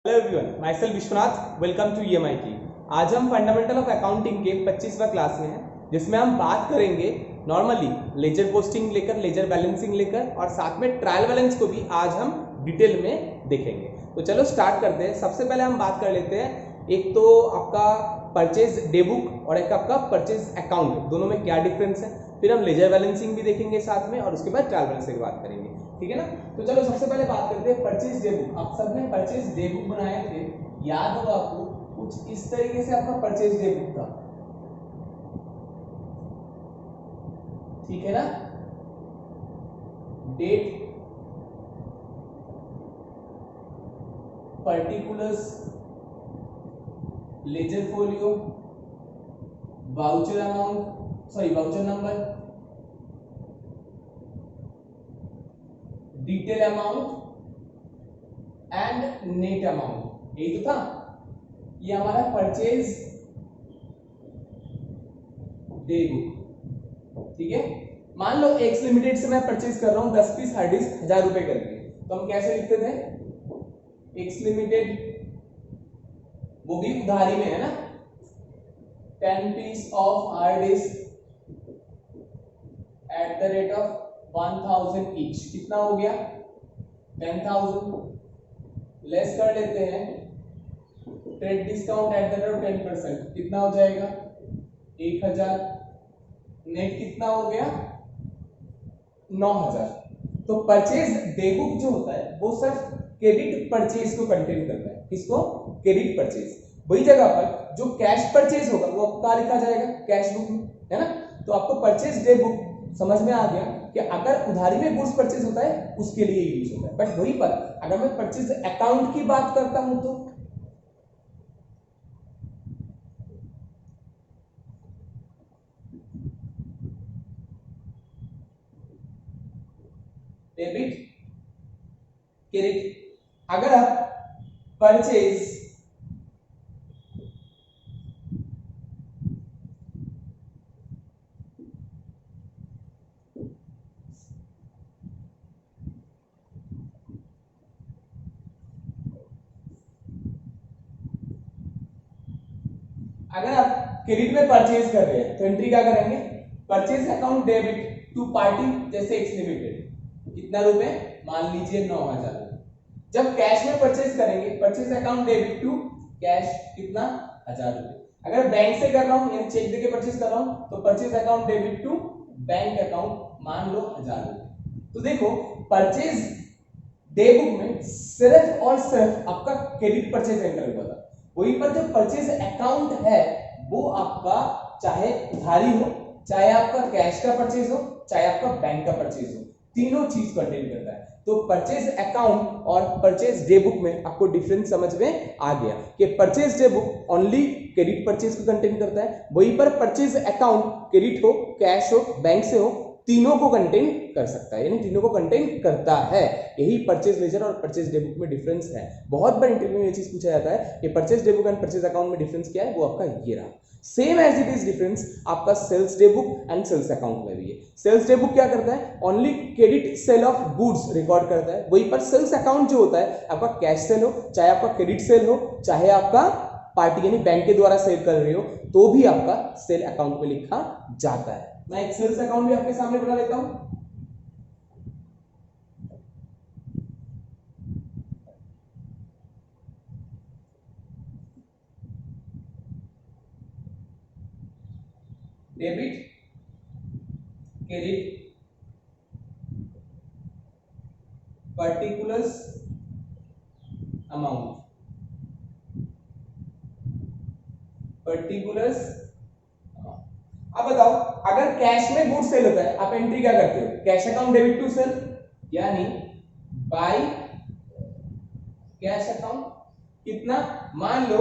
Hello everyone, myself Vishwanath, welcome to EMIT। आज हम fundamental of accounting के 25वां class में हैं, जिसमें हम बात करेंगे नॉर्मली लेजर पोस्टिंग लेकर, लेजर बैलेंसिंग लेकर और साथ में ट्रायल बैलेंस को भी आज हम डिटेल में देखेंगे। तो चलो स्टार्ट करते हैं। सबसे पहले हम बात कर लेते हैं, एक तो आपका परचेज डे बुक और एक आपका परचेज अकाउंट, दोनों में क्या डिफरेंस है। फिर हम लेजर बैलेंसिंग भी देखेंगे साथ में और उसके बाद ट्रायल बैलेंस की बात करेंगे, ठीक है ना। तो चलो सबसे पहले बात करते हैं परचेज डे बुक। आप सबने परचेज डे बुक बनाए थे, याद होगा आपको, कुछ इस तरीके से आपका परचेज डे बुक था, ठीक है ना। Date, particulars, ledger folio, voucher amount, sorry voucher number, detail amount and net amount, यही तो था। ये हमारा परचेज डे बुक, ठीक है। मान लो एक्स लिमिटेड से मैं परचेज कर रहा हूं 10 पीस हार्ड डिस्क 1000 रुपए करके, तो हम कैसे लिखते थे? एक्स लिमिटेड, वो भी उधारी में है ना, 10 piece of hard disk at the rate of 1000 each. कितना हो गया? 10,000। लेस कर लेते हैं trade discount at the rate of 10%, कितना हो जाएगा? 1000। नेट कितना हो गया? 9000। तो परचेज डे बुक जो होता है वो सिर्फ क्रेडिट परचेज को कंटेन करता है। किसको? Credit purchase. वही जगह पर जो कैश परचेज होगा वो कहाँ लिखा जाएगा? कैश बुक में, है ना। तो आपको परचेज डे बुक समझ में आ गया कि अगर उधारी में गुड्स परचेज होता है उसके लिए यूज होता है। बट वहीं पर अगर मैं परचेज अकाउंट की बात करता हूं तो डेबिट, क्रेडिट। अगर आप परचेज अगर आप क्रेडिट में परचेज कर रहे हैं तो एंट्री क्या करेंगे? Purchase account debit to party, जैसे एक्स लिमिटेड, कितना रुपए? मान लीजिए 9000। जब कैश में परचेज करेंगे, purchase account debit to cash, कितना? 1000 रुपए। अगर बैंक से कर रहा हूं यानी चेक देके परचेज कर रहा हूं तो purchase account debit to bank account, मान लो 1000 रुपए। तो देखो परचेज डे बुक में सिर्फ और सिर्फ आपका क्रेडिट परचेज एंटर हुआ था। वहीं पर जो परचेज अकाउंट है वो आपका चाहे उधारी हो, चाहे आपका कैश का परचेज हो, चाहे आपका बैंक का परचेज हो, तीनों चीज कंटेन करता है। तो परचेज अकाउंट और परचेज डे बुक में आपको डिफरेंस समझ में आ गया कि purchase day book only credit purchase को कंटेन करता है, वहीं पर परचेज अकाउंट क्रेडिट हो, कैश हो, बैंक से हो, तीनों को कंटेन कर सकता है, यानी तीनों को कंटेन करता है। यही परचेज लेजर और परचेज डे बुक में डिफरेंस है। बहुत बार इंटरव्यू में ये चीज पूछा जाता है कि purchase day book and purchase account में डिफरेंस क्या है, वो आपका ये रहा। Same as it is difference आपका sales day book and sales account में भी है। सेल्स डे बुक क्या करता है? Only credit sale of goods record करता है। वहीं पर सेल्स अकाउंट जो होता है आपका कैश सेल हो, चाहे आपका क्रेडिट सेल हो, चाहे आपका पार्टी यानी बैंक के द्वारा सेल कर रहे हो, तो भी आपका सेल अकाउंट में लिखा जाता है। मैं एक सेल्स अकाउंट भी आपके सामने बना लेता हूं। Debit, credit, particulars, amount, particulars. अब बताओ, अगर कैश में गुड सेल होता है, आप एंट्री क्या करते हो? Cash account debit to sale, यानी बाय कैश अकाउंट, कितना? मान लो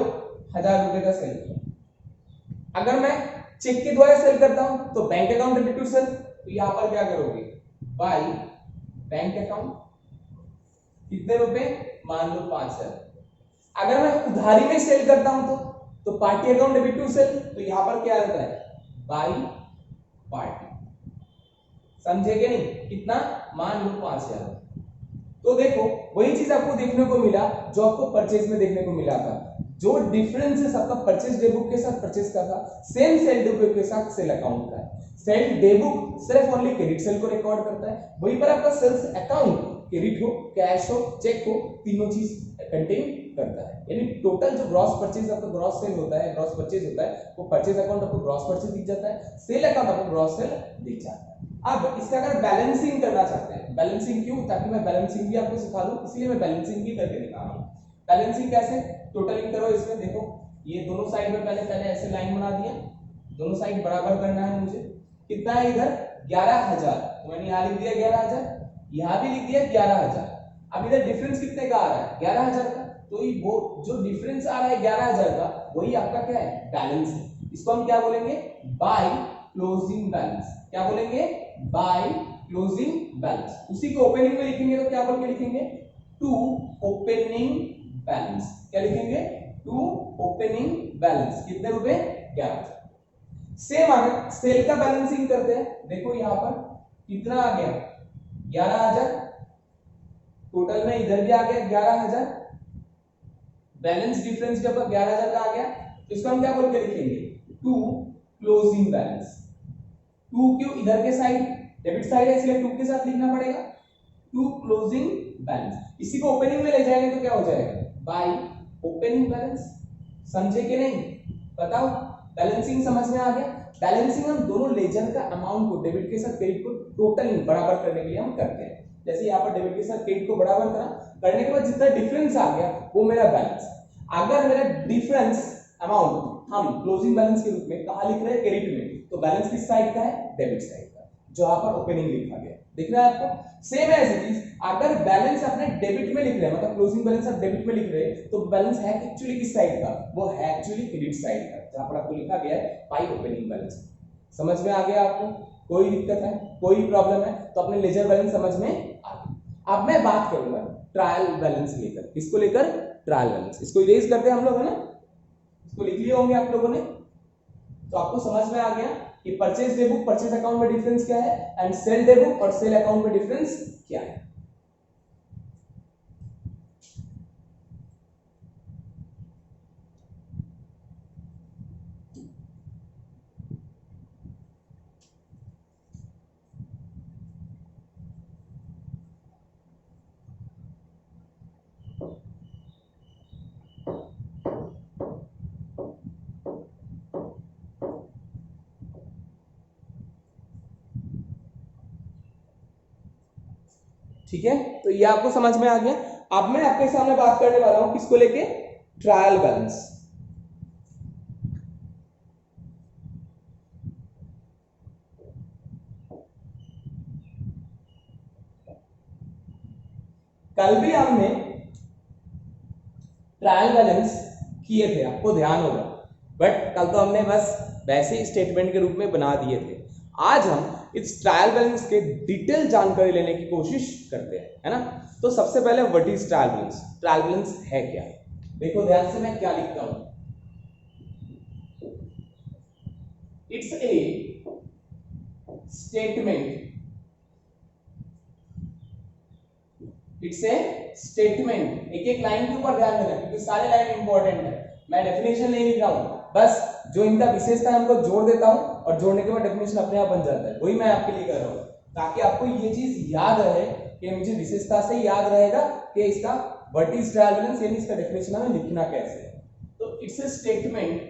1000 रुपए का सेल किया। अगर मैं चेक के द्वारा सेल करता हूं तो bank account debit to sale, तो यहां पर क्या करोगे? बाय बैंक अकाउंट, कितने रुपए? मान लो 5000। अगर मैं उधारी में सेल करता हूं तो party account debit to sale, तो यहां पर क्या रहता है? By party. समझे कि नहीं? कितना? मान लो 5000। तो देखो वही चीज आपको देखने को मिला जो आपको परचेज में देखने को मिला था। जो डिफरेंस है सबका परचेज डे बुक के साथ परचेज का था, सेम सेल डे बुक के साथ सेल अकाउंट का है। सेल डे बुक सिर्फ ओनली क्रेडिट सेल को रिकॉर्ड करता है, वहीं पर आपका सेल्स अकाउंट क्रेडिट हो, कैश हो, चेक हो, तीनों चीज कंटेन करता है। यानी टोटल जो ग्रॉस परचेज आपका ग्रॉस सेल होता है, ग्रॉस परचेज होता है, वो परचेज अकाउंट आपको ग्रॉस परचेज दिख जाता है, सेल अकाउंट आपको ग्रॉस सेल दिख जाता है। अब इसका अगर बैलेंसिंग करना चाहते हैं, बैलेंसिंग क्यों, ताकि मैं बैलेंसिंग भी आपको सिखा दूं, इसलिए मैं बैलेंसिंग भी करके दिखा रहा हूं। बैलेंसिंग कैसे, टोटलिंग करो इसमें, देखो ये दोनों साइड में पहले ऐसे लाइन बना दिया, दोनों साइड बराबर करना है मुझे। कितना है इधर 11,000, तो मैंने यहाँ लिख दिया 11,000, यहाँ भी लिख दिया 11,000। अब इधर डिफरेंस कितने का आ रहा है 11,000 का, तो वो जो डिफरेंस आ रहा है 11,000 का वही आपका क्या है बैलेंस है। इसको हम क्या बोलेंगे, बाय क्लोजिंग बैलेंस। क्या बोलेंगे, बाय क्लोजिंग बैलेंस। उसी को ओपनिंग में लिखेंगे तो क्या बोल के लिखेंगे, टू ओपनिंग बैलेंस। क्या लिखेंगे, टू ओपनिंग बैलेंस। कितने रुपए 11,000। सेम आगे सेल का बैलेंसिंग करते हैं, देखो यहां पर कितना आ गया 11,000, टोटल में इधर भी आ गया 11,000, बैलेंस डिफरेंस जब 11,000 का आ गया तो इसको हम क्या बोल के लिखेंगे, टू क्लोजिंग बैलेंस। टू क्यों, इधर के साइड डेबिट साइड है इसलिए टू के साथ लिखना पड़ेगा, टू क्लोजिंग बैलेंस। इसी को ओपनिंग में ले जाएंगे तो क्या हो जाएगा, बाय ओपनिंग बैलेंस। समझे कि नहीं, बताओ बैलेंसिंग समझ में आ गया। बैलेंसिंग हम दोनों लेजर का अमाउंट को डेबिट के साथ क्रेडिट को टोटल बराबर करने के लिए हम करते हैं। जैसे यहाँ पर डेबिट के साथ क्रेडिट को बराबर करा, करने के बाद जितना डिफरेंस आ गया वो मेरा बैलेंस। अगर मेरा डिफरेंस अमाउंट हम क्लोजिंग बैलेंस के रूप में कहाँ लिख रहे हैं, क्रेडिट में, तो बैलेंस किस साइड का है, डेबिट साइड का, जो यहाँ पर ओपनिंग लिखा गया दिख रहा है आपको। सेम एज इट इज, अगर बैलेंस आपने डेबिट में लिख रहे हैं, मतलब क्लोजिंग बैलेंस आप डेबिट में लिख रहे हैं, तो बैलेंस है एक्चुअली किस साइड का, वो है एक्चुअली क्रेडिट साइड का, जहां पर आपको लिखा गया है बाय ओपनिंग बैलेंस। समझ में आ गया आपको, कोई दिक्कत है, कोई प्रॉब्लम है, तो अपने लेजर बैलेंस समझ में आ गया। अब मैं बात करूंगा ट्रायल बैलेंस लेकर, किसको लेकर, ट्रायल बैलेंस। इसको इरेज करते हैं हम लोग, है ना, इसको लिख लिए होंगे आप लोगों ने, तो आपको समझ में आ गया कि purchase day book purchase account में डिफरेंस क्या है एंड सेल डे बुक और सेल अकाउंट में डिफरेंस क्या है। ठीक है, तो ये आपको समझ में आ गया। अब मैं आपके सामने बात करने वाला हूं किसको लेके, ट्रायल बैलेंस। कल भी हमने ट्रायल बैलेंस किए थे, आपको ध्यान होगा, बट कल तो हमने बस वैसे ही स्टेटमेंट के रूप में बना दिए थे। आज हम इस ट्रायल बैलेंस के डिटेल जानकारी लेने की कोशिश करते हैं, है ना। तो सबसे पहले what is trial balance, trial balance है क्या। देखो ध्यान से मैं क्या लिखता हूं, it's a statement, it's a statement. एक एक लाइन के ऊपर ध्यान देना क्योंकि सारे लाइन इंपॉर्टेंट है। मैं डेफिनेशन नहीं लिख रहा हूं, बस जो इनका विशेषता है उनको जोड़ देता हूं और जोड़ने के बाद डेफिनेशन अपने आप बन जाता है, वही मैं आपके लिए कर रहा हूं ताकि आपको ये चीज याद रहे कि मुझे विशेषता से याद रहेगा कि इसका व्हाट इज ट्रायल बैलेंस, यानी इसका डेफिनेशन हमें लिखना कैसे है। तो it's a statement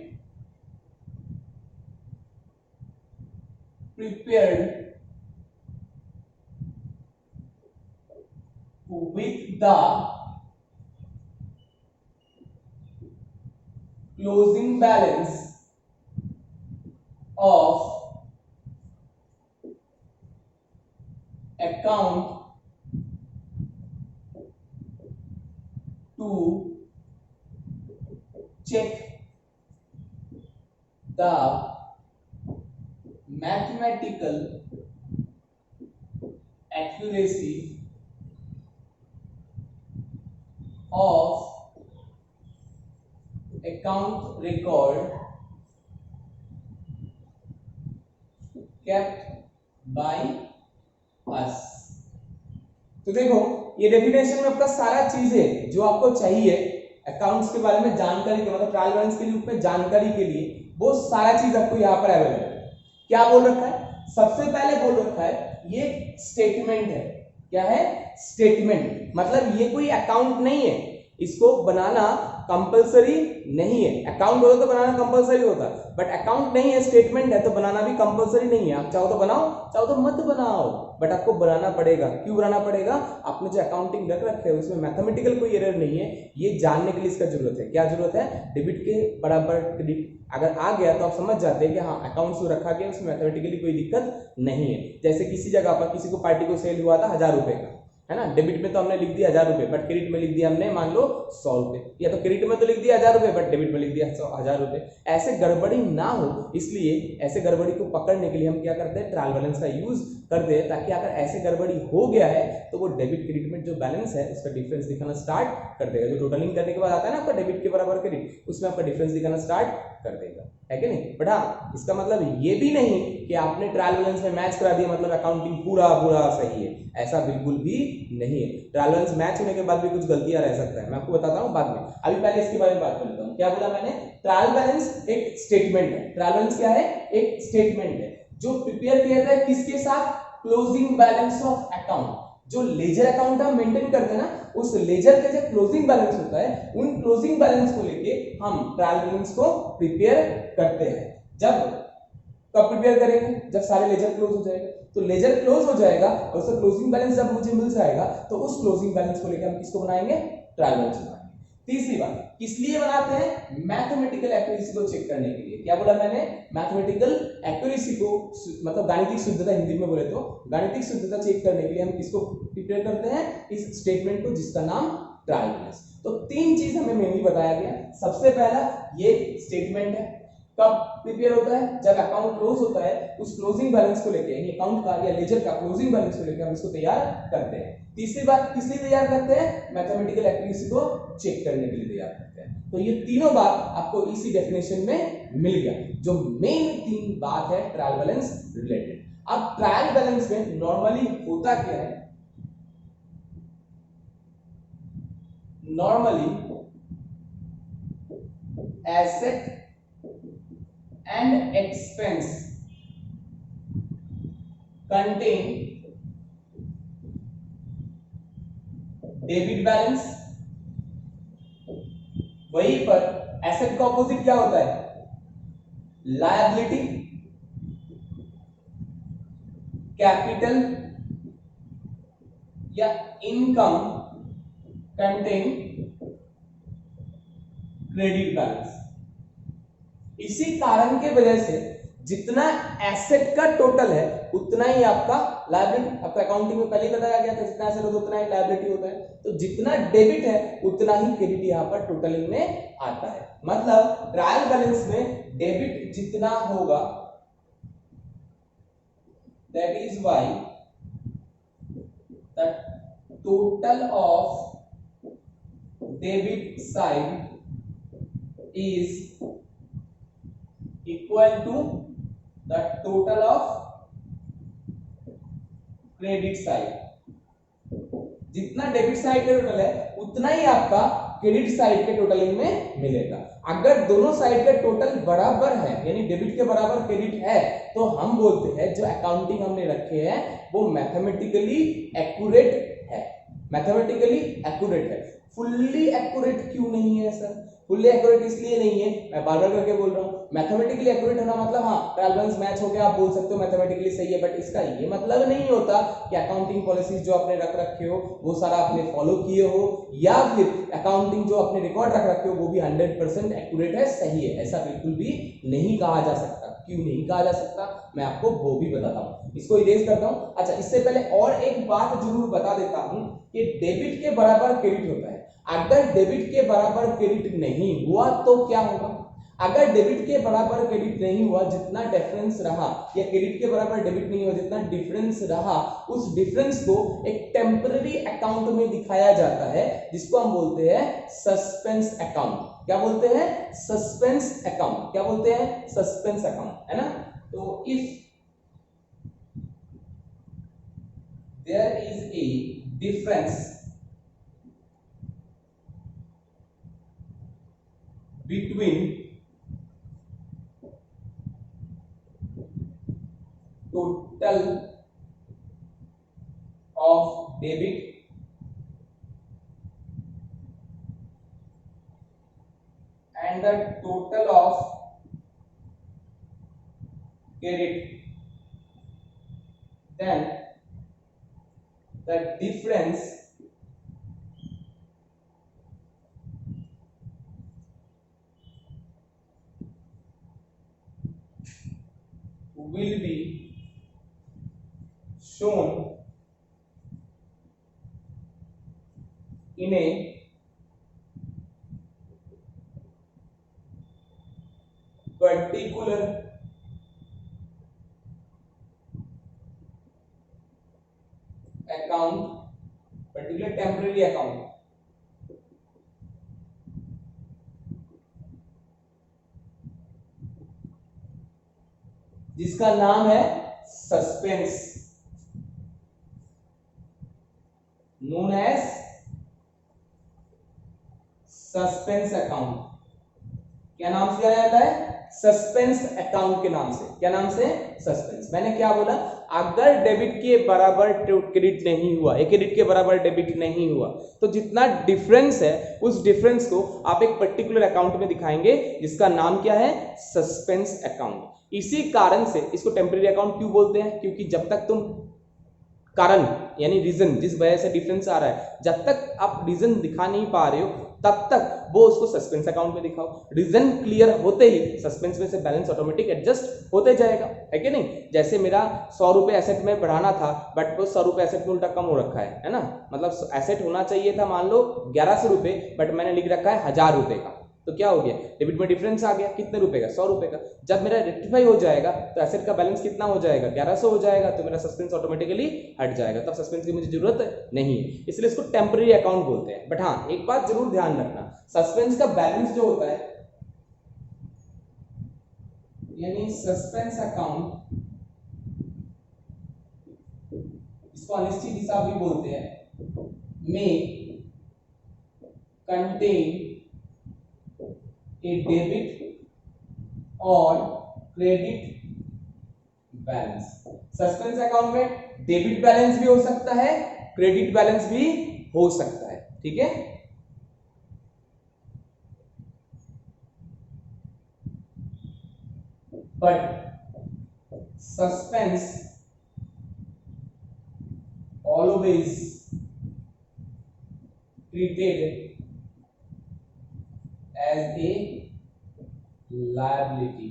prepared with the closing balance of account to check the mathematical accuracy of account record kept by us। तो देखो ये डेफिनेशन में आपका सारा चीजें जो आपको चाहिए अकाउंट्स के बारे में जानकारी के मतलब ट्रायल बैलेंस के रूप में जानकारी के लिए वो सारा चीज आपको यहाँ पर अवेलेबल है। क्या बोल रखा है? सबसे पहले बोल रखा है ये स्टेटमेंट है। क्या है? स्टेटमेंट। मतलब ये कोई अकाउंट नहीं है, इसको बनाना कंपलसरी नहीं है। अकाउंट होता तो बनाना कंपलसरी होता, बट अकाउंट नहीं है, स्टेटमेंट है, तो बनाना भी कंपलसरी नहीं है। आप चाहो तो बनाओ, चाहो तो मत बनाओ, बट आपको बनाना पड़ेगा। क्यों बनाना पड़ेगा? आपने जो अकाउंटिंग रख रखे है उसमें मैथमेटिकल कोई एरर नहीं है, ये जानने के लिए इसका जरूरत है। क्या जरूरत है? डेबिट के बराबर क्रेडिट अगर आ गया तो आप समझ जाते हैं कि हाँ अकाउंट जो रखा गया उसमें मैथमेटिकली कोई दिक्कत नहीं है। जैसे किसी जगह पर किसी को पार्टी को सेल हुआ था 1000 रुपए का, है ना, डेबिट में तो हमने लिख दिया 1000 रुपए, बट क्रेडिट में लिख दिया हमने मान लो 100 रुपए, या तो क्रेडिट में तो लिख दिया 1000 रुपए बट डेबिट में लिख दिया 1000 रुपए। ऐसे गड़बड़ी ना हो, इसलिए ऐसे गड़बड़ी को पकड़ने के लिए हम क्या करते हैं? ट्रायल बैलेंस का यूज करते हैं, ताकि अगर ऐसे गड़बड़ी हो गया है तो वो डेबिट क्रेडिट में जो बैलेंस है उसका डिफरेंस दिखाना स्टार्ट कर देगा। जो टोटलिंग करने के बाद आता है ना आपका डेबिट के बराबर क्रेडिट, उसमें आपका डिफरेंस दिखाना स्टार्ट कर देगा, है कि नहीं? बट हाँ, इसका मतलब ये भी नहीं कि आपने ट्रायल बैलेंस में मैच करा दिया मतलब अकाउंटिंग पूरा पूरा सही है, ऐसा बिल्कुल भी नहीं है। ट्रायल बैलेंस मैच होने के बाद भी कुछ गलतियां रह सकता है, मैं आपको बताता हूँ बाद में। अभी पहले इसके बारे में बात कर लेता हूँ। क्या बोला मैंने? ट्रायल बैलेंस एक स्टेटमेंट है। ट्रायल बैलेंस क्या है? एक स्टेटमेंट है जो प्रिपेयर किया जाता है किसके साथ? Closing balance of account. जो लेजर अकाउंट हम मेंटेन करते हैं ना, उस लेजर के जो क्लोजिंग बैलेंस होता है, उन क्लोजिंग बैलेंस को लेके हम ट्रायल बैलेंस को प्रिपेयर करते हैं। जब कब प्रिपेयर करेंगे? जब सारे लेजर क्लोज हो जाएगा। तो लेजर क्लोज हो जाएगा और उसका क्लोजिंग बैलेंस जब मुझे मिल जाएगा तो उस क्लोजिंग बैलेंस को लेकर हम किसको बनाएंगे? ट्रायल बैलेंस बनाएंगे। तीसरी बात, किस लिए बनाते हैं? मैथमेटिकल एक्यूरेसी को चेक करने के लिए। क्या बोला मैंने? मैथमेटिकल एक्यूरेसी को, मतलब गाणितिक शुद्धता हिंदी में बोले तो गाणितिक शुद्धता चेक करने के लिए हम किसको प्रिपेयर करते हैं? इस स्टेटमेंट को जिसका नाम ट्रायल बैलेंस। तो तीन चीज हमें मेनली बताया गया। सबसे पहला ये स्टेटमेंट है, कब प्रिपेयर होता है? जब अकाउंट क्लोज होता है, उस क्लोजिंग बैलेंस को लेके यानी अकाउंट का या लेजर का क्लोजिंग बैलेंस को लेकर हम इसको तैयार करते हैं। तीसरी बात, किस लिए तैयार करते हैं? मैथमेटिकल एक्यूरेसी को चेक करने के लिए तैयार करते हैं। तो ये तीनों बात आपको इसी डेफिनेशन में मिल गया, जो मेन तीन बात है ट्रायल बैलेंस रिलेटेड। अब ट्रायल बैलेंस में नॉर्मली होता क्या है? Normally asset and expense contain debit balance. वहीं पर एसेट का ऑपोजिट क्या होता है? लायबिलिटी, कैपिटल या इनकम कंटेन क्रेडिट बैलेंस। इसी कारण के वजह से जितना एसेट का टोटल है उतना ही आपका लायबिलिटी, आपका अकाउंटिंग में पहले ही बताया गया था, जितना एसेट होता है उतना ही लायबिलिटी होता है। तो जितना डेबिट है उतना ही क्रेडिट यहाँ पर टोटलिंग में आता है। मतलब ट्रायल बैलेंस में डेबिट जितना होगा, that is why the total of debit side is equal to the total of credit side। जितना डेबिट साइड का टोटल है उतना ही आपका क्रेडिट साइड के टोटलिंग में मिलेगा। अगर दोनों साइड का टोटल बराबर है यानी डेबिट के बराबर क्रेडिट है तो हम बोलते हैं जो अकाउंटिंग हमने रखे हैं वो मैथमेटिकली एक्यूरेट है। मैथमेटिकली एक्यूरेट है। फुल्ली एक्यूरेट क्यों नहीं है सर? फुल्ली एक्यूरेट इसलिए नहीं है, मैं बार बार करके बोल रहा हूं, मैथमेटिकली एक्यूरेट होना मतलब हाँ ट्रायल बैलेंस मैच हो गया, आप बोल सकते हो मैथमेटिकली सही है, बट इसका ये मतलब नहीं होता कि अकाउंटिंग पॉलिसीज जो आपने रख रखे हो वो सारा आपने फॉलो किए हो, या फिर अकाउंटिंग जो आपने रिकॉर्ड रख रखे हो वो भी 100% एक्यूरेट है, सही है। ऐसा बिल्कुल भी नहीं कहा जा सकता। क्यों नहीं कहा जा सकता, मैं आपको वो भी बताता हूँ। इसको इरेज करता हूँ। अच्छा, इससे पहले और एक बात जरूर बता देता हूँ कि डेबिट के बराबर क्रेडिट होता है। अगर डेबिट के बराबर क्रेडिट नहीं हुआ तो क्या होगा? अगर डेबिट के बराबर क्रेडिट नहीं हुआ, जितना डिफरेंस रहा, या क्रेडिट के बराबर डेबिट नहीं हुआ, जितना डिफरेंस रहा, उस डिफरेंस को एक टेम्पररी अकाउंट में दिखाया जाता है जिसको हम बोलते हैं सस्पेंस अकाउंट। क्या बोलते हैं? Suspense account. क्या बोलते हैं? सस्पेंस अकाउंट, है ना। तो if there is a difference between total of debit and the total of credit, then the difference will be shown in a particular account, particular temporary account, जिसका नाम है suspense, known as suspense account. क्या नाम से जाना जाता है? Suspense account के नाम से। क्या नाम से? सस्पेंस। मैंने क्या बोला? अगर डेबिट के बराबर क्रेडिट नहीं हुआ, एक क्रेडिट के बराबर डेबिट नहीं हुआ, तो जितना डिफरेंस है उस डिफरेंस को आप एक पर्टिकुलर अकाउंट में दिखाएंगे जिसका नाम क्या है? Suspense account. इसी कारण से इसको टेम्परेरी अकाउंट क्यों बोलते हैं? क्योंकि जब तक तुम कारण यानी रीजन जिस वजह से डिफरेंस आ रहा है, जब तक आप रीजन दिखा नहीं पा रहे हो तब तक वो उसको सस्पेंस अकाउंट में दिखाओ। रीजन क्लियर होते ही सस्पेंस में से बैलेंस ऑटोमेटिक एडजस्ट होते जाएगा, है कि नहीं? जैसे मेरा 100 रुपए एसेट में बढ़ाना था, बट वो 100 रुपए एसेट में उल्टा कम हो रखा है ना? मतलब एसेट होना चाहिए था मान लो 1100 रुपए, बट मैंने लिख रखा है 1000 रुपए का। तो क्या हो गया? डेबिट में डिफरेंस आ गया। कितने रुपए का? 100 रुपए का। जब मेरा रेक्टिफाई हो जाएगा तो एसेट का बैलेंस कितना हो जाएगा? 1100 हो जाएगा। तो मेरा सस्पेंस ऑटोमेटिकली हट जाएगा, तब सस्पेंस की मुझे जरूरत नहीं है, इसलिए इसको टेम्परेरी अकाउंट बोलते हैं। बट हाँ, एक बात जरूर ध्यान रखना, सस्पेंस का बैलेंस जो होता है यानी सस्पेंस अकाउंट, इसको अनिश्चित हिसाब भी बोलते हैं, में कंटेन ए डेबिट और क्रेडिट बैलेंस। सस्पेंस अकाउंट में डेबिट बैलेंस भी हो सकता है, क्रेडिट बैलेंस भी हो सकता है, ठीक है? But suspense always treated as a liability।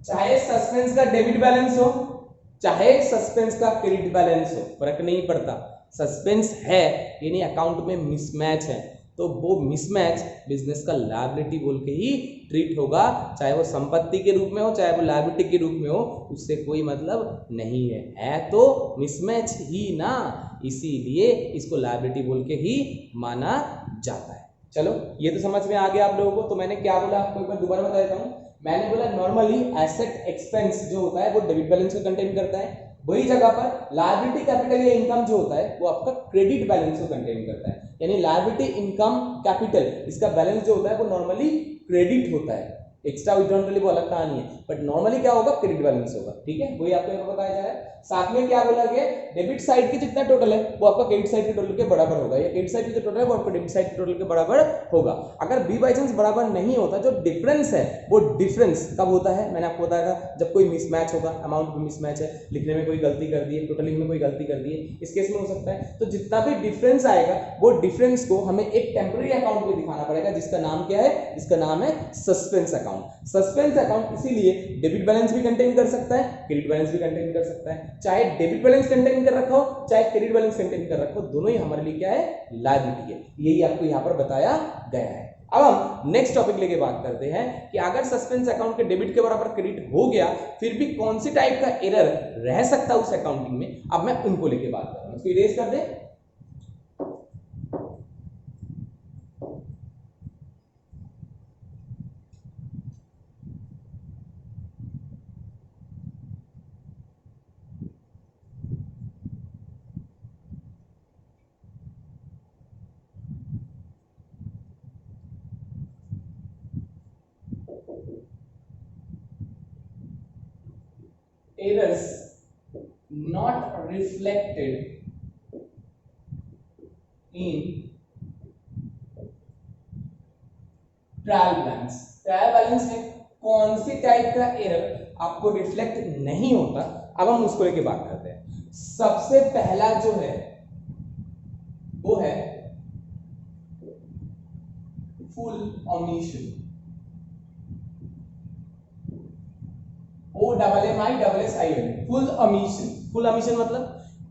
चाहे सस्पेंस का डेबिट बैलेंस हो, चाहे सस्पेंस का क्रेडिट बैलेंस हो, फर्क नहीं पड़ता। सस्पेंस है यानी अकाउंट में मिसमैच है, तो वो मिसमैच बिजनेस का लायबिलिटी बोल के ही ट्रीट होगा, चाहे वो संपत्ति के रूप में हो चाहे वो लायबिलिटी के रूप में हो, उससे कोई मतलब नहीं है तो मिसमैच ही ना, इसीलिए इसको लायबिलिटी बोल के ही माना जाता है। चलो ये तो समझ में आ गया आप लोगों को। तो मैंने क्या बोला आपको एक बार दोबारा बता देता हूँ। मैंने बोला नॉर्मली एसेट एक्सपेंस जो होता है वो डेबिट बैलेंस को कंटेन करता है, वही जगह पर लायबिलिटी कैपिटल या इनकम जो होता है वो आपका क्रेडिट बैलेंस को कंटेन करता है। यानी लायबिलिटी इनकम कैपिटल इसका बैलेंस जो होता है वो नॉर्मली क्रेडिट होता है, एक्स्ट्रा विड्रॉल वो अलग कहानी है, बट नॉर्मली क्या होगा? क्रेडिट बैलेंस होगा, ठीक है? वही आपको यहाँ बताया जा रहा है। साथ में क्या बोला गया? डेबिट साइड के जितना टोटल है वो आपका क्रेडिट साइड के टोटल के बराबर होगा, या क्रेडिट साइड के जो टोटल है वो आपका डेबिट साइड के टोटल के बराबर होगा। अगर बी बाई चांस बराबर नहीं होता, जो डिफरेंस है वो डिफरेंस कब होता है? मैंने आपको बताया था जब कोई मिसमैच होगा, अमाउंट में मिसमैच है, लिखने में कोई गलती कर दी है, टोटलिंग में कोई गलती कर दी है, इस केस में हो सकता है। तो जितना भी डिफरेंस आएगा वो डिफरेंस को हमें एक टेम्पररी अकाउंट में दिखाना पड़ेगा, जिसका नाम क्या है? जिसका नाम है सस्पेंस अकाउंट। सस्पेंस अकाउंट इसीलिए डेबिट बैलेंस भी कंटेन कर सकता है, क्रेडिट बैलेंस भी कंटेन कर सकता है। चाहे डेबिट बैलेंस कंटेन कर रखा हो चाहे क्रेडिट बैलेंस कंटेन कर रखा हो, दोनों ही हमारे लिए क्या है? लायबिलिटी है। यही आपको यहाँ पर बताया गया है। अब हम नेक्स्ट टॉपिक लेके बात करते हैं कि अगर सस्पेंस अकाउंट के डेबिट के बराबर क्रेडिट हो गया फिर भी कौन सी टाइप का एरर रह सकता है उस अकाउंटिंग में। अब मैं उनको लेके बात कर रहा हूं, इसको इरेज कर दे। errors not reflected in trial balance. Trial balance में कौन सी टाइप का एरर आपको रिफ्लेक्ट नहीं होता, अब हम उसको लेके बात करते हैं। सबसे पहला जो है वो है full omission. OMMI full omission. Full omission मतलब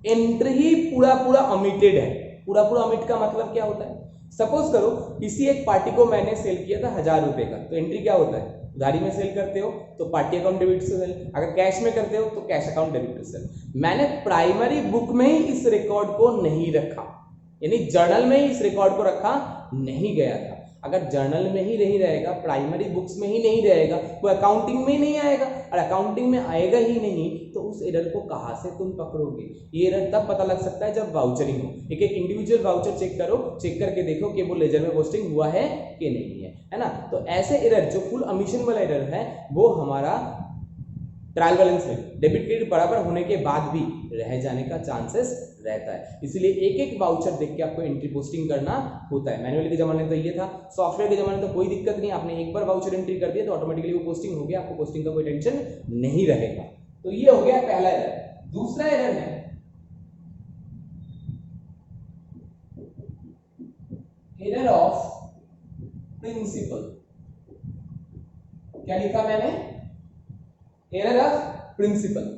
एंट्री ही पूरा पूरा ओमिटेड है। पूरा पूरा ओमिट का मतलब क्या होता है? सपोज करो किसी एक पार्टी को मैंने सेल किया था 1000 रुपए का, तो एंट्री क्या होता है? उधारी में सेल करते हो तो party account debit to sale, अगर कैश में करते हो तो cash account debit to sale. मैंने प्राइमरी बुक में ही इस रिकॉर्ड को नहीं रखा, यानी जर्नल में ही इस रिकॉर्ड को रखा नहीं गया था। अगर जर्नल में ही नहीं रहेगा, प्राइमरी बुक्स में ही नहीं रहेगा, तो अकाउंटिंग में ही नहीं आएगा, और अकाउंटिंग में आएगा ही नहीं तो उस एरर को कहां से तुम पकड़ोगे? ये एरर तब पता लग सकता है जब वाउचरिंग हो। एक एक इंडिविजुअल वाउचर चेक करो, चेक करके देखो कि वो लेजर में पोस्टिंग हुआ है कि नहीं है ना। तो ऐसे एरर जो फुल ओमिशन वाला एरर है वो हमारा ट्रायल बैलेंस में डेबिट क्रेडिट बराबर होने के बाद भी रह जाने का चांसेस रहता है। इसलिए एक एक वाउचर देख के आपको एंट्री पोस्टिंग करना होता है। मैनुअल के जमाने में तो ये था, सॉफ्टवेयर के जमाने में तो कोई दिक्कत नहीं, आपने एक बार वाउचर एंट्री कर दिया तो ऑटोमेटिकली वो पोस्टिंग हो गया, आपको पोस्टिंग का कोई टेंशन नहीं रहेगा। तो ये हो गया पहला एरर। दूसरा एरर है एरर ऑफ प्रिंसिपल। क्या लिखा मैंने? Error of principle.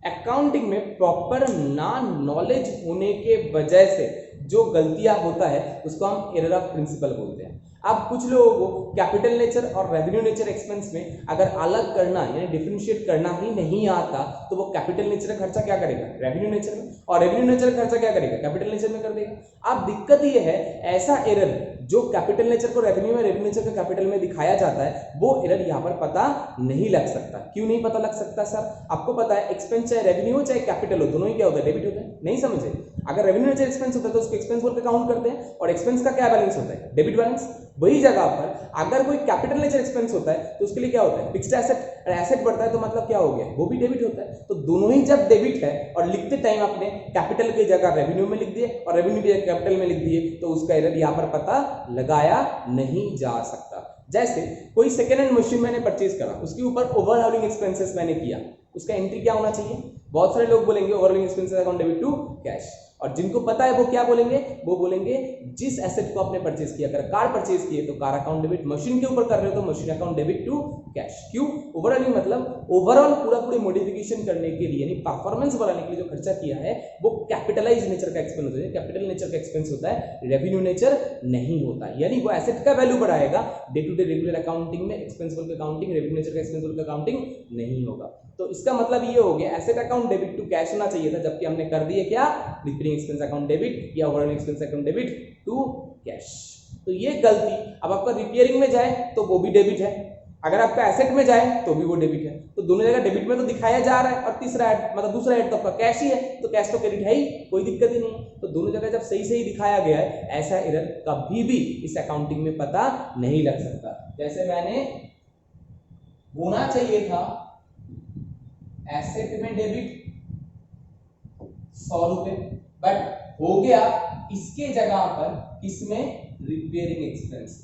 अकाउंटिंग में प्रॉपर ना नॉलेज होने के वजह से जो गलतियां होता है उसको हम एरर ऑफ प्रिंसिपल बोलते हैं। अब कुछ लोगों को कैपिटल नेचर और रेवेन्यू नेचर एक्सपेंस में अगर अलग करना यानी डिफरेंशिएट करना ही नहीं आता तो वो कैपिटल नेचर का खर्चा क्या करेगा? रेवेन्यू नेचर में, और रेवेन्यू नेचर का खर्चा क्या करेगा? कैपिटल नेचर में कर देगा। अब दिक्कत ये है ऐसा एरर जो कैपिटल नेचर को रेवेन्यू में, रेवेन्यू नेचर को कैपिटल में दिखाया जाता है, वो एरर यहाँ पर पता नहीं लग सकता। क्यों नहीं पता लग सकता सर? आपको पता है एक्सपेंस चाहे रेवेन्यू हो चाहे कैपिटल हो, दोनों ही क्या होता है? डेबिट होता है। नहीं समझे? अगर रेवेन्यू नेचर एक्सपेंस होता है तो उसको एक्सपेंस बोल के काउंट करते हैं, और एक्सपेंस का क्या बैलेंस होता है? Debit balance. वही जगह पर अगर कोई कैपिटल नेचर एक्सपेंस होता है तो उसके लिए क्या होता है? Fixed asset. एसेट बढ़ता है तो मतलब क्या हो गया? वो भी डेबिट होता है। तो दोनों ही जब डेबिट है और लिखते टाइम आपने कैपिटल की जगह रेवेन्यू में लिख दिए और रेवेन्यू की जगह कैपिटल में लिख दिए तो उसका एरर यहाँ पर पता लगाया नहीं जा सकता। जैसे कोई सेकेंड हैंड मशीन मैंने परचेज करा, उसके ऊपर ओवरहॉलिंग एक्सपेंसेस मैंने किया, उसका एंट्री क्या होना चाहिए? बहुत सारे लोग बोलेंगे overhauling expenses account debit to cash, और जिनको पता है वो क्या बोलेंगे? वो बोलेंगे जिस एसेट को आपने परचेज किया, अगर कार परचेज किए तो कार अकाउंट डेबिट, मशीन के ऊपर कर रहे हो तो machine account debit to cash. क्यों? ओवरऑलिंग मतलब ओवरऑल पूरा पूरी मॉडिफिकेशन करने के लिए यानी परफॉर्मेंस बढ़ाने के लिए जो खर्चा किया है वो कैपिटलाइज नेचर का एक्सपेंस होता है। कैपिटल नेचर का एक्सपेंस होता है, रेवेन्यू नेचर नहीं होता। यानी वो एसेट का वैल्यू बढ़ाएगा, day to day regular accounting में एक्सपेंसिबल का काउंटिंग, रेवेन्यू नेचर का एक्सपेंसिबल का काउंटिंग नहीं होगा। तो इसका मतलब ये हो गया asset account debit to cash होना चाहिए था, जबकि हमने कर दिए क्या? रिपेयरिंग एक्सपेंस अकाउंट डेबिट या overall expense account debit to cash. तो ये गलती, अब आपका रिपेयरिंग में जाए तो वो भी डेबिट है, अगर आपका एसेट में जाए तो भी वो डेबिट है, तो दोनों जगह डेबिट में तो दिखाया जा रहा है, और तीसरा ऐड मतलब दूसरा ऐड तो आपका कैश ही है, तो कैश तो क्रेडिट है ही, कोई दिक्कत ही नहीं। तो दोनों जगह जब सही सही दिखाया गया है, ऐसा एरर कभी भी इस अकाउंटिंग में पता नहीं लग सकता। जैसे मैंने होना चाहिए था एसेट में डेबिट 100 रुपए, बट हो गया इसके जगह पर इसमें रिपेयरिंग एक्सपेंस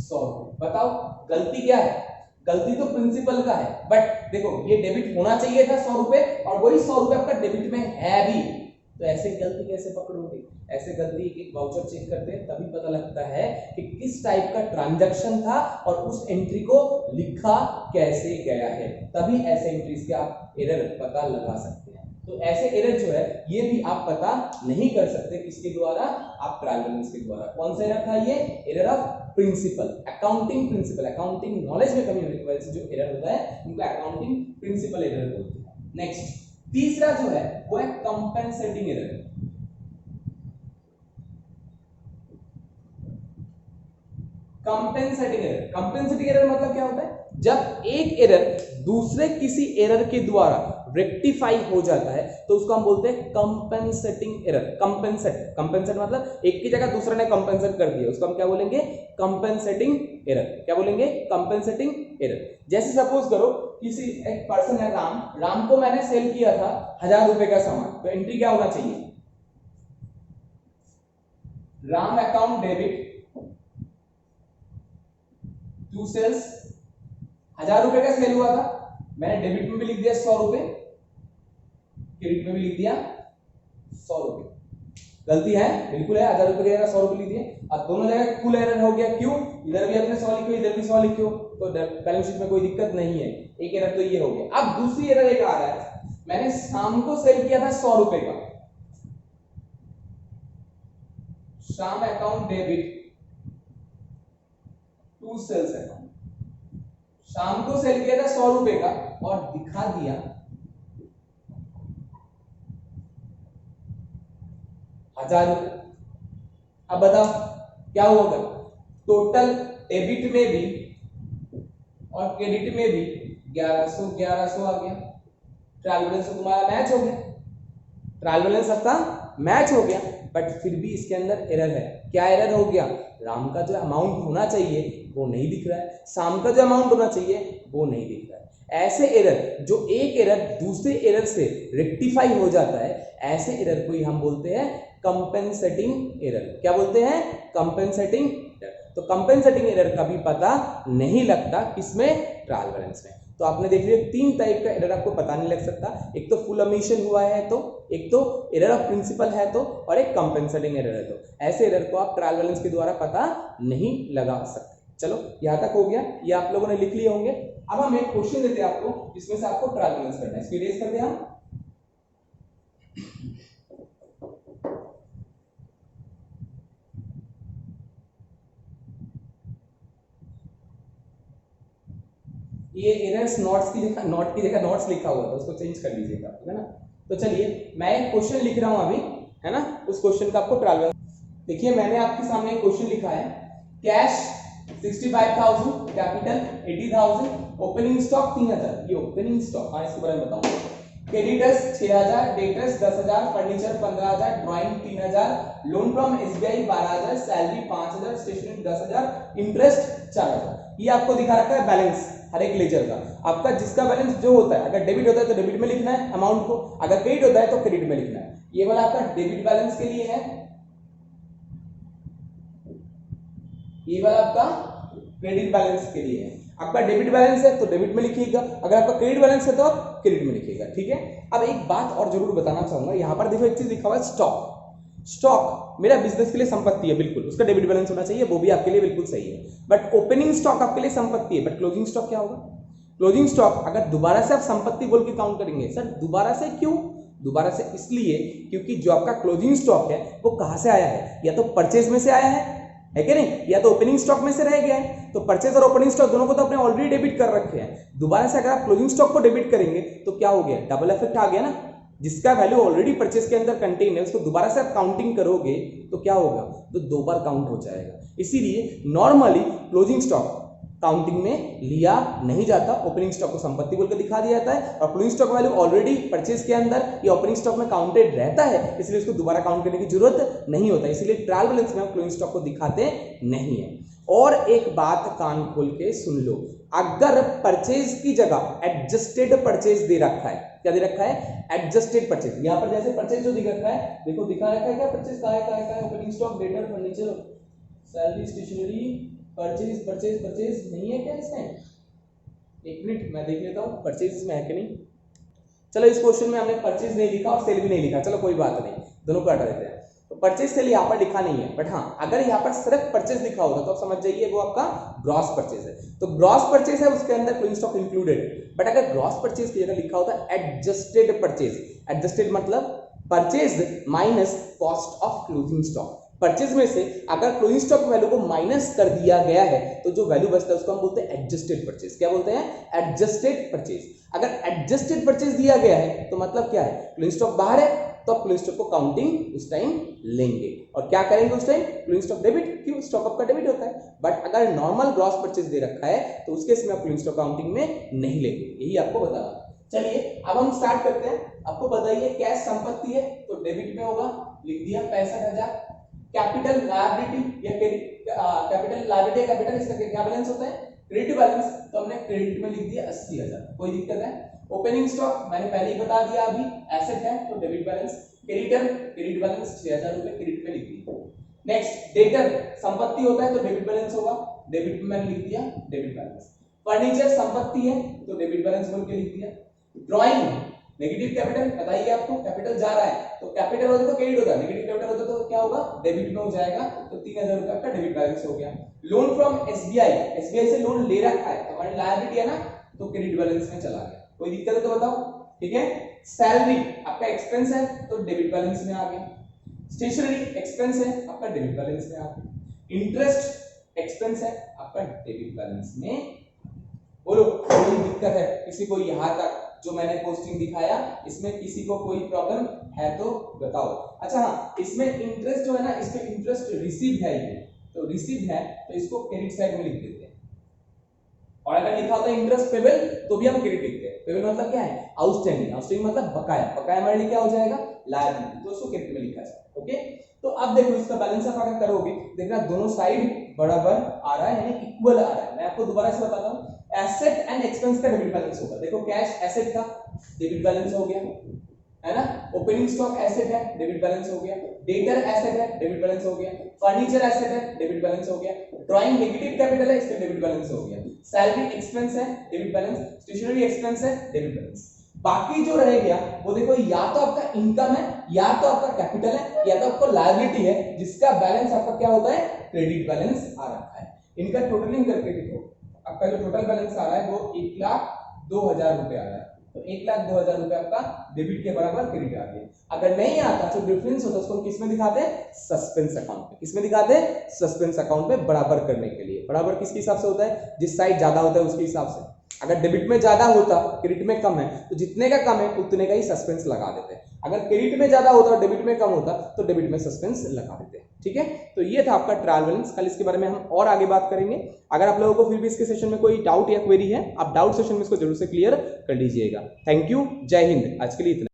100। बताओ गलती क्या है? गलती तो प्रिंसिपल का है, बट देखो ये डेबिट होना चाहिए था 100 रुपए और वही 100 रुपए आपका डेबिट में है भी, तो ऐसे गलती कैसे पकड़ोगे? ऐसे गलती एक वाउचर चेक करते हैं तभी पता लगता है कि किस टाइप का ट्रांजैक्शन था और उस एंट्री को लिखा कैसे गया है, तभी ऐसे एंट्रीज के आप एरर पता लगा सकते हैं। तो ऐसे एरर जो है ये भी आप पता नहीं कर सकते किसके द्वारा? आप ट्रायल बैलेंस के द्वारा। कौन सा एरर था ये? Error of principle, accounting principle. Accounting knowledge में कमी होने की वजह से जो एरर होता है उनको अकाउंटिंग प्रिंसिपल एरर बोलते हैं। नेक्स्ट तीसरा जो है वो है compensating error. Compensating error, compensating error मतलब क्या होता है? जब एक एरर दूसरे किसी एरर के द्वारा रेक्टिफाई हो जाता है तो उसको हम बोलते हैं कंपेंसेटिंग एरर। कंपेंसेट मतलब एक की जगह दूसरे ने कंपेंसेट कर दिया, उसको हम क्या बोलेंगे? Compensating error. क्या बोलेंगे? Compensating error. जैसे सपोज करो किसी एक पर्सन है राम को मैंने सेल किया था 1000 रुपए का सामान, तो एंट्री क्या होना चाहिए? Ram account debit to sales, 1000 रुपए का सेल हुआ था, मैंने डेबिट में भी लिख दिया 100 रुपए, क्रेडिट में भी लिख दिया 100 रुपए। गलती है? बिल्कुल है, 1000 रुपए की जगह 100 रुपए लिख दिए। अब दोनों जगह फुल एरर हो गया, क्यों? इधर भी अपने 100 लिखो, इधर भी 100 लिखो, तो बैलेंस शीट में कोई दिक्कत नहीं है। एक एरर तो ये हो गया। अब दूसरी एरर एक आ रहा है, मैंने शाम को सेल किया था 100 रुपए का, Shyam account debit to sales account, Shyam को सेल किया था 100 रुपए का और दिखा दिया 1000 रुपए। अब बताओ क्या होगा? टोटल डेबिट में भी और क्रेडिट में भी 1100 आ गया। ट्रायल बैलेंस तुम्हारा मैच हो गया, ट्रायल बैलेंस आपका मैच हो गया, बट फिर भी इसके अंदर एरर है। क्या एरर हो गया? राम का जो अमाउंट होना चाहिए वो नहीं दिख रहा है, शाम का जो अमाउंट होना चाहिए वो नहीं दिख रहा है। ऐसे एरर, जो एक एरर दूसरे एरर से रेक्टिफाई हो जाता है, ऐसे एरर को ही हम बोलते हैं कंपेंसेटिंग एरर। क्या बोलते हैं? Compensating error. तो कंपेंसेटिंग एरर का भी पता नहीं लगता किसमें? ट्रायल बैलेंस में। तो आपने देख लिया 3 टाइप का एरर आपको पता नहीं लग सकता, एक तो फुल ओमिशन हुआ है, तो एक तो एरर ऑफ प्रिंसिपल है, तो और एक कंपेंसेटिंग एरर है। तो ऐसे एरर को आप ट्रायल बैलेंस के द्वारा पता नहीं लगा सकते। चलो यहां तक हो गया, ये आप लोगों ने लिख लिए होंगे। अब हम एक क्वेश्चन देते हैं आपको, जिसमें से आपको ट्रायल बैलेंस करना है। इसको इरेज कर दे हम। ये एरर्स नोट्स की जगह नोट्स लिखा हुआ था, उसको चेंज कर लीजिएगा, है ना। तो चलिए मैं एक क्वेश्चन लिख रहा हूं अभी, है ना, उस क्वेश्चन का आपको ट्रायल बैलेंस। देखिए मैंने आपके सामने एक क्वेश्चन लिखा है, कैश 65,000, कैपिटल 80,000, ओपनिंग स्टॉक 3,000। ये ओपनिंग स्टॉक, हाँ इसके बारे में बताऊंगा। Creditors 6,000, debtors 10,000, furniture 15,000, drawing 3,000, loan from SBI 12,000, salary 5,000, stationery 10,000, interest 4,000। ये आपको दिखा रखा है बैलेंस हर एक लेजर का। आपका जिसका बैलेंस जो होता है, अगर डेबिट होता है तो डेबिट में लिखना है अमाउंट को, अगर क्रेडिट होता है तो क्रेडिट में लिखना है। ये वाला आपका डेबिट बैलेंस के लिए है, ये वाला आपका क्रेडिट बैलेंस के लिए है। आपका डेबिट बैलेंस है तो डेबिट में लिखिएगा, अगर आपका क्रेडिट बैलेंस है तो आप क्रेडिट में लिखिएगा, ठीक है। अब एक बात और जरूर बताना चाहूंगा, यहां पर देखो एक चीज लिखा हुआ है स्टॉक। स्टॉक मेरा बिजनेस के लिए संपत्ति है, बिल्कुल उसका डेबिट बैलेंस होना चाहिए, वो भी आपके लिए बिल्कुल सही है। बट ओपनिंग स्टॉक आपके लिए संपत्ति है, बट क्लोजिंग स्टॉक क्या होगा? क्लोजिंग स्टॉक अगर दोबारा से आप संपत्ति बोल के काउंट करेंगे, सर दोबारा से क्यों? दोबारा से इसलिए क्योंकि जो आपका क्लोजिंग स्टॉक है वो कहां से आया है? या तो परचेज में से आया है कि नहीं, या तो ओपनिंग स्टॉक में से रह गया है। तो परचेज और ओपनिंग स्टॉक दोनों को तो आपने ऑलरेडी डेबिट कर रखे हैं। दोबारा से अगर आप क्लोजिंग स्टॉक को डेबिट करेंगे तो क्या हो गया? डबल इफेक्ट आ गया ना। जिसका वैल्यू ऑलरेडी परचेज के अंदर कंटेन है उसको दोबारा से आप काउंटिंग करोगे तो क्या होगा? तो 2 बार काउंट हो जाएगा। इसीलिए नॉर्मली क्लोजिंग स्टॉक काउंटिंग में लिया नहीं जाता, ओपनिंग स्टॉक को संपत्ति बोल के दिखा दिया जाता है, और closing stock value already purchase के अंदर या ओपनिंग स्टॉक में काउंटेड रहता है, इसलिए उसको दोबारा काउंट करने की जरूरत नहीं होता। इसलिए ट्रायल बैलेंस में हम क्लोजिंग स्टॉक को दिखाते नहीं है। और एक बात कान खोल के सुन लो, अगर परचेज की जगह एडजस्टेड परचेज दे रखा है, क्या दे रखा है? Adjusted purchase. यहां पर जैसे परचेज जो दिख रखा है, देखो दिखा रखा है क्या परचेज कहां है? Opening stock, debtor, furniture, salary, stationery, purchase purchase purchase नहीं है क्या इसमें? एक मिनट मैं देख लेता हूँ परचेज इसमें है कि नहीं। चलो इस क्वेश्चन में हमने परचेज नहीं लिखा और सेल भी नहीं लिखा, चलो कोई बात नहीं, दोनों को हटा देते हैं। तो परचेज सेल यहाँ पर लिखा नहीं है, बट हाँ अगर यहाँ पर सिर्फ परचेज लिखा होता तो आप समझ जाइए वो आपका ग्रॉस परचेज है। तो ग्रॉस परचेज है, उसके अंदर क्लोजिंग स्टॉक इंक्लूडेड है। बट अगर ग्रॉस परचेज की जगह लिखा होता एडजस्टेड परचेज, एडजस्टेड मतलब purchase minus cost of closing stock. Purchase में से अगर क्लोजिंग स्टॉक वैल्यू को माइनस कर दिया गया है तो जो वैल्यू बचता है उसको हम बोलते हैं एडजस्टेड परचेज। क्या बोलते हैं? Adjusted purchase. अगर एडजस्टेड परचेज दिया गया है तो मतलब क्या है? क्लोजिंग स्टॉक बाहर है तो आप क्लोजिंग स्टॉक को काउंटिंग उस टाइम लेंगे। और क्या करेंगे उस टाइम? क्लोजिंग स्टॉक डेबिट, क्यों? स्टॉक आपका डेबिट होता है। बट अगर नॉर्मल ग्रॉस परचेज दे रखा है तो उस केस में आप क्लोजिंग स्टॉक काउंटिंग में नहीं लेंगे, यही आपको बताना। चलिए अब हम स्टार्ट करते हैं। आपको पता ही है कैश संपत्ति है तो डेबिट में होगा, लिख दिया 65,000। कैपिटल लायबिलिटी या कैपिटल लायबिलिटी कैपिटल, इसका क्या बैलेंस होता है? क्रेडिट बैलेंस, तो हमने क्रेडिट में लिख दिया 80,000। कोई दिक्कत है? ओपनिंग स्टॉक मैंने पहले ही बता दिया, अभी एसेट है तो debit balance. Creditor credit balance 6,000 रुपए क्रेडिट में लिख दिया। नेक्स्ट डेटर संपत्ति होता है तो डेबिट बैलेंस होगा, डेबिट में मैंने लिख दिया डेबिट बैलेंस। फर्नीचर संपत्ति है तो डेबिट बैलेंस बोल के लिख दिया। ड्राइंग नेगेटिव कैपिटल, बताइए आपको कैपिटल जा रहा है तो कैपिटल होता तो क्रेडिट होगा, नेगेटिव कैपिटल होता तो क्या होगा? डेबिट में हो जाएगा, तो 3,000 रुपए का डेबिट बैलेंस हो गया। लोन फ्रॉम एसबीआई, एसबीआई से लोन ले रखा है तो हमारी लायबिलिटी है ना, तो क्रेडिट बैलेंस में चला गया। कोई दिक्कत है तो बताओ, ठीक है। सैलरी आपका एक्सपेंस है तो डेबिट बैलेंस में आ गया। स्टेशनरी एक्सपेंस है आपका डेबिट बैलेंस में आ गया। इंटरेस्ट एक्सपेंस है आपका डेबिट बैलेंस में। बोलो कोई दिक्कत है किसी को? यहाँ तक जो मैंने पोस्टिंग दिखाया इसमें किसी को कोई प्रॉब्लम है तो बताओ। अच्छा हाँ, इसमें इंटरेस्ट जो है ना, इसमें इंटरेस्ट रिसीव है, ये तो रिसीव है तो इसको क्रेडिट साइड में लिख देते हैं। और अगर लिखा होता है इंटरेस्ट पेबल तो भी हम क्रेडिट लिखते हैं। पेबल मतलब क्या है? आउटस्टैंडिंग, आउटस्टैंडिंग मतलब बकाया, बकाया हमारे लिए क्या हो जाएगा? लायबिलिटी, तो इसको क्रेडिट में लिखा जाए। ओके, तो अब देखो इसका बैलेंस आप अगर करोगे, देखना दोनों साइड बराबर आ रहा है, यानी इक्वल आ रहा है। मैं आपको दोबारा से बताता हूँ, एसेट एंड एक्सपेंस का डेबिट बैलेंस होगा। देखो कैश एसेट का डेबिट बैलेंस हो गया है ना, ओपनिंग स्टॉक एसेट है डेबिट बैलेंस हो गया, डेटर एसेट है डेबिट बैलेंस हो गया, फर्नीचर एसेट है डेबिट बैलेंस हो गया, ड्राइंग नेगेटिव कैपिटल है इसका डेबिट बैलेंस हो गया, सैलरी एक्सपेंस है डेबिट बैलेंस, स्टेशनरी एक्सपेंस है डेबिट बैलेंस। बाकी जो रह गया वो देखो, या तो आपका इनकम है, या तो आपका कैपिटल है, या तो आपका लायबिलिटी है, जिसका बैलेंस आपका क्या होता है? क्रेडिट बैलेंस आ रखा है। इनका टोटलिंग करके देखो, आपका जो टोटल बैलेंस आ रहा है वो 1,02,000 रुपए आ रहा है, तो 1,02,000 रुपए आपका डेबिट के बराबर क्रेडिट आ गया। अगर नहीं आता तो डिफरेंस होता है, उसको किस में दिखाते हैं? सस्पेंस अकाउंट में। किस में दिखाते हैं? सस्पेंस अकाउंट में बराबर करने के लिए। बराबर किसके हिसाब से होता है? जिस साइड ज्यादा होता है उसके हिसाब से। अगर डेबिट में ज्यादा होता, क्रेडिट में कम है, तो जितने का कम है उतने का ही सस्पेंस लगा देते हैं। अगर क्रेडिट में ज्यादा होता और डेबिट में कम होता तो डेबिट में सस्पेंस लगा देते हैं। ठीक है, तो ये था आपका ट्रायल बैलेंस। कल इसके बारे में हम और आगे बात करेंगे। अगर आप लोगों को फिर भी इसके सेशन में कोई डाउट या क्वेरी है, आप डाउट सेशन में इसको जरूर से क्लियर कर लीजिएगा। थैंक यू, जय हिंद। आज के लिए इतना।